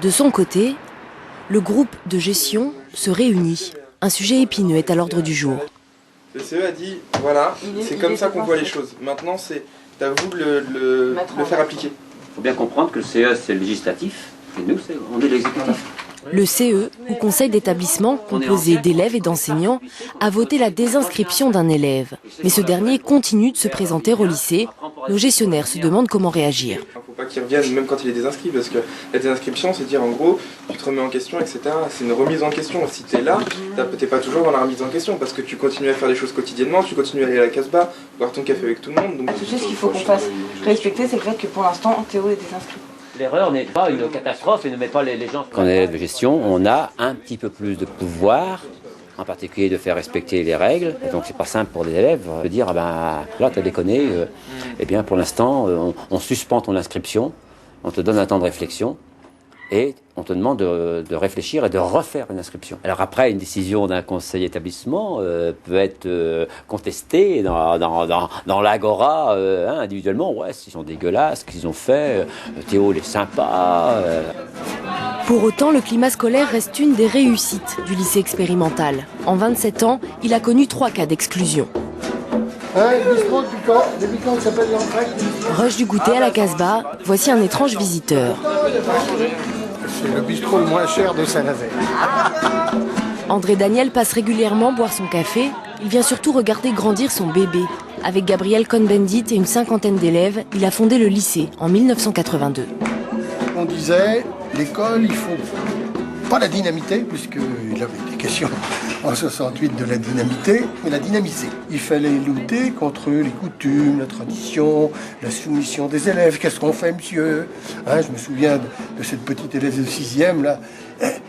De son côté, le groupe de gestion se réunit. Un sujet épineux est à l'ordre du jour. Le CE a dit, voilà, c'est comme ça qu'on voit les choses. Maintenant, c'est à vous de le faire appliquer. Il faut bien comprendre que le CE, c'est le législatif, et nous, on est l'exécutif. Le CE, ou conseil d'établissement, composé d'élèves et d'enseignants, a voté la désinscription d'un élève. Mais ce dernier continue de se présenter au lycée. Nos gestionnaires se demandent comment réagir. Il ne faut pas qu'il revienne même quand il est désinscrit, parce que la désinscription, c'est dire en gros, tu te remets en question, etc. C'est une remise en question. Si tu es là, tu n'es pas toujours dans la remise en question, parce que tu continues à faire les choses quotidiennement, tu continues à aller à la Casbah, boire ton café avec tout le monde. Donc, la seule chose qu'il faut qu'on fasse respecter, c'est le fait que pour l'instant, Théo est désinscrit. L'erreur n'est pas une catastrophe et ne met pas les gens... Quand on est élève de gestion, on a un petit peu plus de pouvoir, en particulier de faire respecter les règles. Et donc c'est pas simple pour les élèves de dire ah ben là t'as déconné, eh bien pour l'instant on suspend ton inscription, on te donne un temps de réflexion et on te demande de réfléchir et de refaire une inscription. Alors après, une décision d'un conseil d'établissement peut être contestée dans l'agora individuellement. Ouais, ils sont dégueulasses, ce qu'ils ont fait, Théo il est sympa. Pour autant, le climat scolaire reste une des réussites du lycée expérimental. En 27 ans, il a connu 3 cas d'exclusion. Rush du goûter à la Casbah, voici un étrange visiteur. C'est le bistrot le moins cher de Saint-Nazaire. André Daniel passe régulièrement boire son café. Il vient surtout regarder grandir son bébé. Avec Gabriel Cohn-Bendit et une 50aine d'élèves, il a fondé le lycée en 1982. On disait, l'école, il faut pas la dynamiter, puisqu'il avait des questions en 68 de la dynamiter, mais la dynamiser. Il fallait lutter contre les coutumes, la tradition, la soumission des élèves. Qu'est-ce qu'on fait, monsieur? Je me souviens de cette petite élève de 6e, là.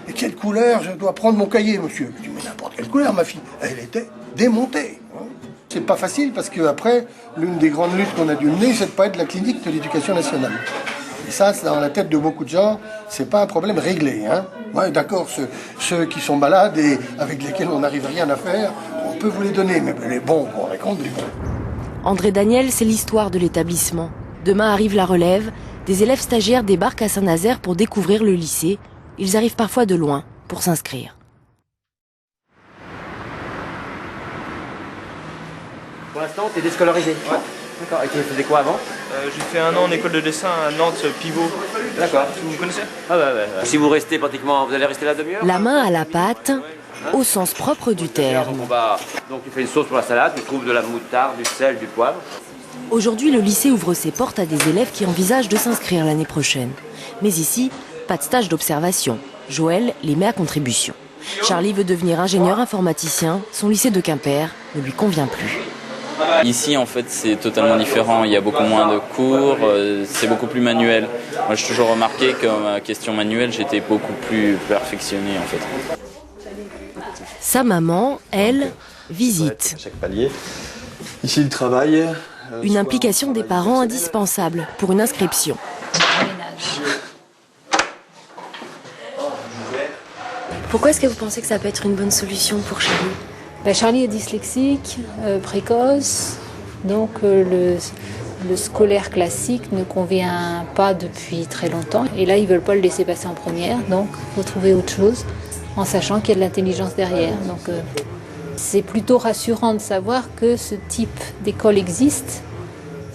Et quelle couleur je dois prendre mon cahier, monsieur? Je dis, mais n'importe quelle couleur, ma fille. Elle était démontée. C'est pas facile, parce qu'après, l'une des grandes luttes qu'on a dû mener, c'est de pas être la clinique de l'éducation nationale. Et ça, dans la tête de beaucoup de gens, c'est pas un problème réglé. Ouais, d'accord, ceux qui sont malades et avec lesquels on n'arrive rien à faire, on peut vous les donner, mais les bons, on raconte les bons. André Daniel, c'est l'histoire de l'établissement. Demain arrive la relève. Des élèves stagiaires débarquent à Saint-Nazaire pour découvrir le lycée. Ils arrivent parfois de loin pour s'inscrire. Pour l'instant, tu es déscolarisé. Ouais. D'accord. Et tu faisais quoi avant? J'ai fait 1 an en école de dessin à Nantes, Pivot. D'accord. Vous connaissez? Ah ouais. Si vous restez pratiquement, vous allez rester là demi-heure? La main à la pâte, au sens propre du terme. Donc tu fais une sauce pour la salade, tu trouves de la moutarde, du sel, du poivre. Aujourd'hui, le lycée ouvre ses portes à des élèves qui envisagent de s'inscrire l'année prochaine. Mais ici, pas de stage d'observation. Joël les met à contribution. Charlie veut devenir ingénieur informaticien. Son lycée de Quimper ne lui convient plus. Ici, en fait, c'est totalement différent. Il y a beaucoup moins de cours, c'est beaucoup plus manuel. Moi, j'ai toujours remarqué que ma question manuelle, j'étais beaucoup plus perfectionné, en fait. Sa maman, elle, visite. Chaque palier. Ici, le travail. Une implication des parents indispensable pour une inscription. Pourquoi est-ce que vous pensez que ça peut être une bonne solution pour Charlie? Charlie est dyslexique, précoce, donc le scolaire classique ne convient pas depuis très longtemps. Et là, ils ne veulent pas le laisser passer en première, donc il faut trouver autre chose, en sachant qu'il y a de l'intelligence derrière. Donc c'est plutôt rassurant de savoir que ce type d'école existe.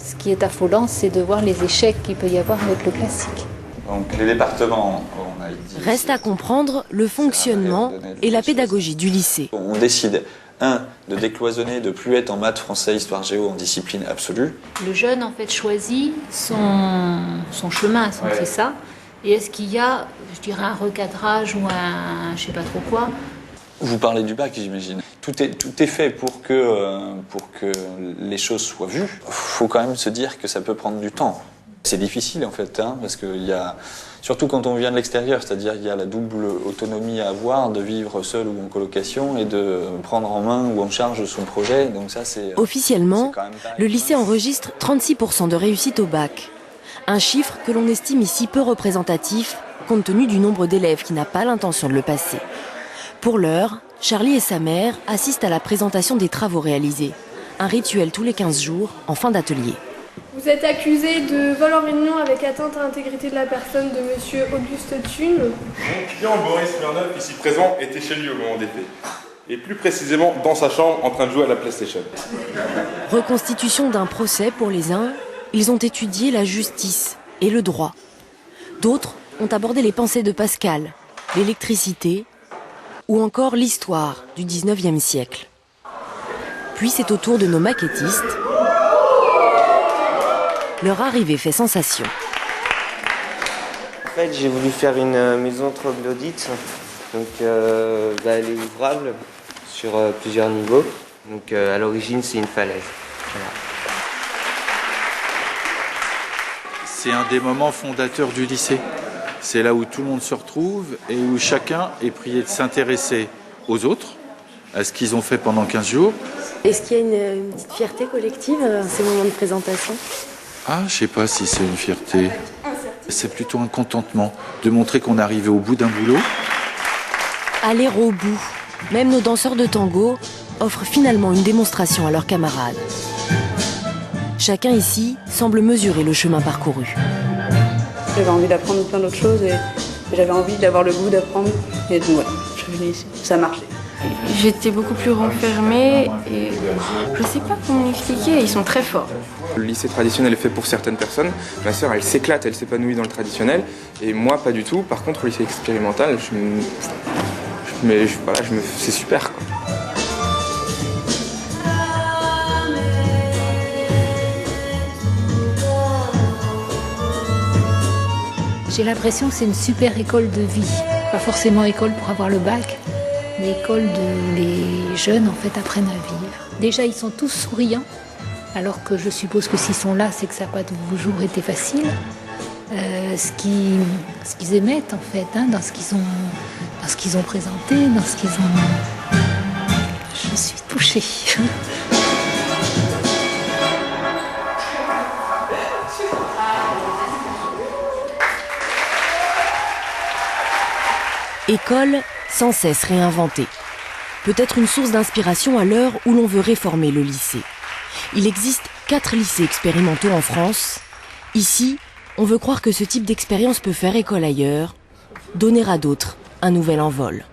Ce qui est affolant, c'est de voir les échecs qu'il peut y avoir avec le classique. Donc les départements, on a dit... Reste à comprendre le fonctionnement et la pédagogie du lycée. On décide, de décloisonner, de plus être en maths, français, histoire, géo en discipline absolue. Le jeune, en fait, choisit son chemin, c'est ça. Et est-ce qu'il y a, je dirais, un recadrage ou un je sais pas trop quoi? Vous parlez du bac, j'imagine. Tout est fait pour que les choses soient vues. Il faut quand même se dire que ça peut prendre du temps. C'est difficile en fait, parce qu'il y a, surtout quand on vient de l'extérieur, c'est-à-dire qu'il y a la double autonomie à avoir de vivre seul ou en colocation et de prendre en main ou en charge son projet. Donc ça, officiellement, le lycée enregistre 36% de réussite au bac. Un chiffre que l'on estime ici peu représentatif, compte tenu du nombre d'élèves qui n'a pas l'intention de le passer. Pour l'heure, Charlie et sa mère assistent à la présentation des travaux réalisés. Un rituel tous les 15 jours en fin d'atelier. Vous êtes accusé de vol en réunion avec atteinte à l'intégrité de la personne de monsieur Auguste Thune. Mon client Boris Smirnov, ici présent, était chez lui au moment des faits. Et plus précisément dans sa chambre en train de jouer à la PlayStation. Reconstitution d'un procès pour les uns, ils ont étudié la justice et le droit. D'autres ont abordé les pensées de Pascal, l'électricité ou encore l'histoire du 19e siècle. Puis c'est au tour de nos maquettistes. Leur arrivée fait sensation. En fait, j'ai voulu faire une maison troglodyte. Donc, elle est ouvrable sur plusieurs niveaux. Donc, à l'origine, c'est une falaise. Voilà. C'est un des moments fondateurs du lycée. C'est là où tout le monde se retrouve et où chacun est prié de s'intéresser aux autres, à ce qu'ils ont fait pendant 15 jours. Est-ce qu'il y a une petite fierté collective à ces moments de présentation ? Ah, je sais pas si c'est une fierté. C'est plutôt un contentement de montrer qu'on est arrivé au bout d'un boulot. Aller au bout. Même nos danseurs de tango offrent finalement une démonstration à leurs camarades. Chacun ici semble mesurer le chemin parcouru. J'avais envie d'apprendre plein d'autres choses et j'avais envie d'avoir le goût d'apprendre. Et donc voilà, je suis venue ici. Ça a marché. J'étais beaucoup plus renfermée et je sais pas comment l'expliquer, ils sont très forts. Le lycée traditionnel est fait pour certaines personnes. Ma sœur, elle s'éclate, elle s'épanouit dans le traditionnel. Et moi, pas du tout. Par contre, au lycée expérimental, c'est super, quoi. J'ai l'impression que c'est une super école de vie. Pas forcément école pour avoir le bac, mais école de les jeunes en fait apprennent à vivre. Déjà ils sont tous souriants, alors que je suppose que s'ils sont là, c'est que ça n'a pas toujours été facile. Ce qu'ils émettent en fait, dans ce qu'ils ont présenté, dans ce qu'ils ont. Je suis touchée. École sans cesse réinventée. Peut-être une source d'inspiration à l'heure où l'on veut réformer le lycée. Il existe 4 lycées expérimentaux en France. Ici, on veut croire que ce type d'expérience peut faire école ailleurs, donner à d'autres un nouvel envol.